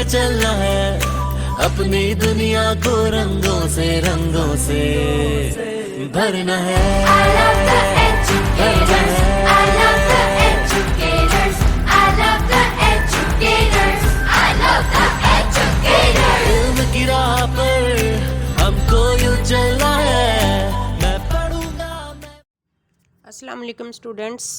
चलना है, अपनी दुनिया को रंगों से भरना है। I love the educators. I love the educators. I love the educators. I love the educators. इल्म की राह पर हमको यूं चलना है, मैं पढ़ूंगा अस्सलाम वालेकुम स्टूडेंट्स,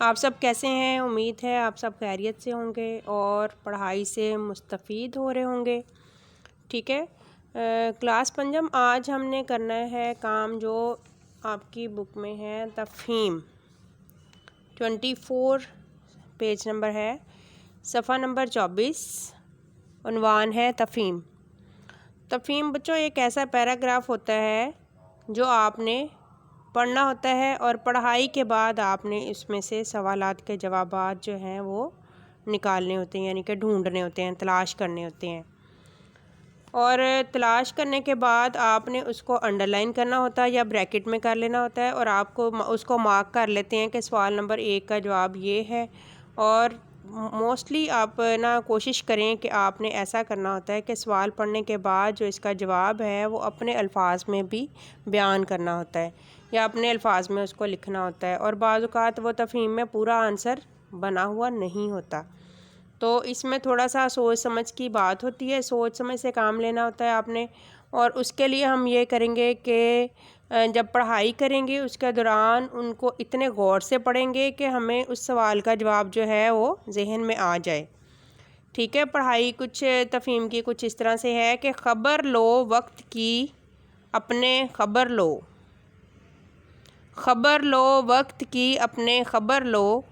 आप सब कैसे हैं? उम्मीद है आप सब खैरियत से होंगे और पढ़ाई से मुस्तफ़ीद हो रहे होंगे। ठीक है, क्लास पंजम आज हमने करना है काम जो आपकी बुक में है, तफ़हीम 24 पेज नंबर है, सफ़ा नंबर 24, उन्वान है तफ़हीम। तफ़हीम बच्चों एक ऐसा पैराग्राफ होता है जो आपने पढ़ना होता है और पढ़ाई के बाद आपने इसमें से सवालात के जवाबात जो हैं वो निकालने होते हैं, यानी कि ढूंढने होते हैं, तलाश करने होते हैं। और तलाश करने के बाद आपने उसको अंडरलाइन करना होता है या ब्रैकेट में कर लेना होता है और आपको उसको मार्क कर लेते हैं कि सवाल नंबर 1 का जवाब ये है। और मोस्टली आप ना कोशिश करें कि आपने ऐसा करना होता है कि सवाल पढ़ने के बाद जो इसका जवाब है वो अपने अल्फाज में भी बयान करना होता है या अपने अल्फाज में उसको लिखना होता है। और बाज़ औक़ात वो तफ़हीम में पूरा आंसर बना हुआ नहीं होता, तो इसमें थोड़ा सा सोच समझ की बात होती है, सोच समझ से काम लेना होता है आपने। और उसके लिए हम ये करेंगे कि जब पढ़ाई करेंगे उसके दौरान उनको इतने गौर से पढ़ेंगे कि हमें उस सवाल का जवाब जो है वो जहन में आ जाए। ठीक है, पढ़ाई कुछ तफ़हीम की कुछ इस तरह से है कि ख़बर लो वक्त की अपने ख़बर लो, ख़बर लो वक्त की अपने ख़बर लो,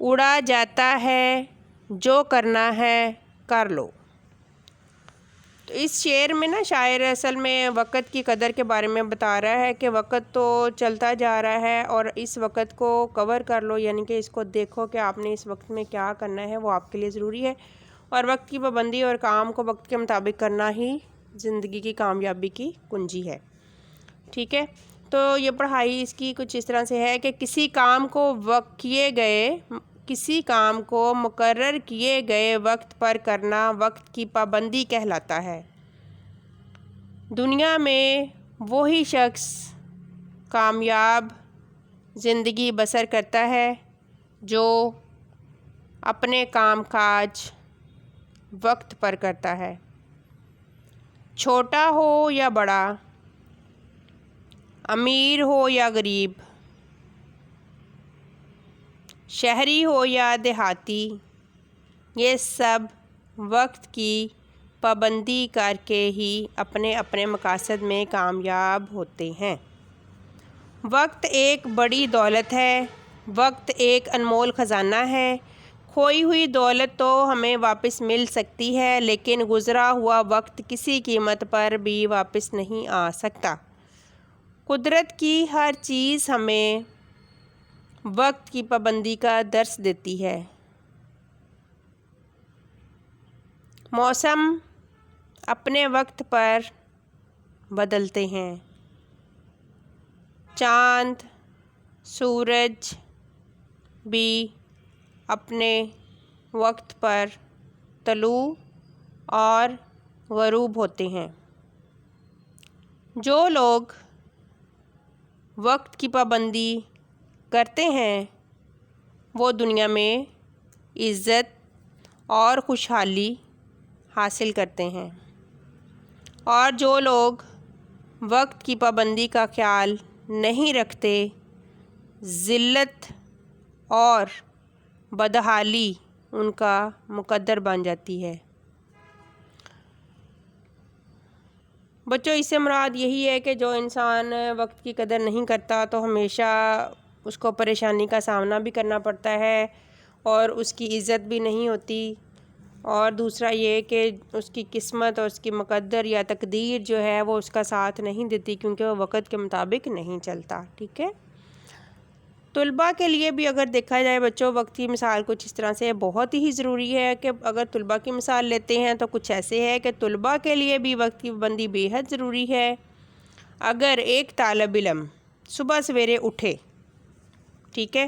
उड़ा जाता है जो करना है कर लो। तो इस शेर में ना शायर असल में वक़्त की कदर के बारे में बता रहा है कि वक़्त तो चलता जा रहा है और इस वक़्त को कवर कर लो, यानी कि इसको देखो कि आपने इस वक्त में क्या करना है, वो आपके लिए ज़रूरी है। और वक्त की पाबंदी और काम को वक्त के मुताबिक करना ही ज़िंदगी की कामयाबी की कुंजी है। ठीक है, तो ये पढ़ाई इसकी कुछ इस तरह से है कि किसी काम को मुकर्रर किए गए वक्त पर करना वक्त की पाबंदी कहलाता है। दुनिया में वही शख्स कामयाब ज़िंदगी बसर करता है जो अपने काम काज वक्त पर करता है। छोटा हो या बड़ा, अमीर हो या गरीब, शहरी हो या देहाती, ये सब वक्त की पाबंदी करके ही अपने अपने मकासद में कामयाब होते हैं। वक्त एक बड़ी दौलत है, वक्त एक अनमोल ख़जाना है। खोई हुई दौलत तो हमें वापस मिल सकती है, लेकिन गुज़रा हुआ वक्त किसी कीमत पर भी वापस नहीं आ सकता। कुदरत की हर चीज़ हमें वक्त की पाबंदी का दर्स देती है। मौसम अपने वक्त पर बदलते हैं, चाँद सूरज भी अपने वक्त पर तलू और ग़रूब होते हैं। जो लोग वक्त की पाबंदी करते हैं वो दुनिया में इज़्ज़त और खुशहाली हासिल करते हैं, और जो लोग वक्त की पाबंदी का ख्याल नहीं रखते ज़िल्लत और बदहाली उनका मुकद्दर बन जाती है। बच्चों, इससे मुराद यही है कि जो इंसान वक्त की कदर नहीं करता तो हमेशा उसको परेशानी का सामना भी करना पड़ता है और उसकी इज़्ज़त भी नहीं होती। और दूसरा ये कि उसकी किस्मत और उसकी मुकद्दर या तकदीर जो है वो उसका साथ नहीं देती, क्योंकि वो वक्त के मुताबिक नहीं चलता। ठीक है, तुलबा के लिए भी अगर देखा जाए बच्चों, वक्त की मिसाल कुछ इस तरह से बहुत ही ज़रूरी है कि अगर तुलबा की मिसाल लेते हैं तो कुछ ऐसे है कि तुलबा के लिए भी वक्त की पाबंदी बेहद ज़रूरी है। अगर एक तालिब इल्म सुबह सवेरे उठे, ठीक है,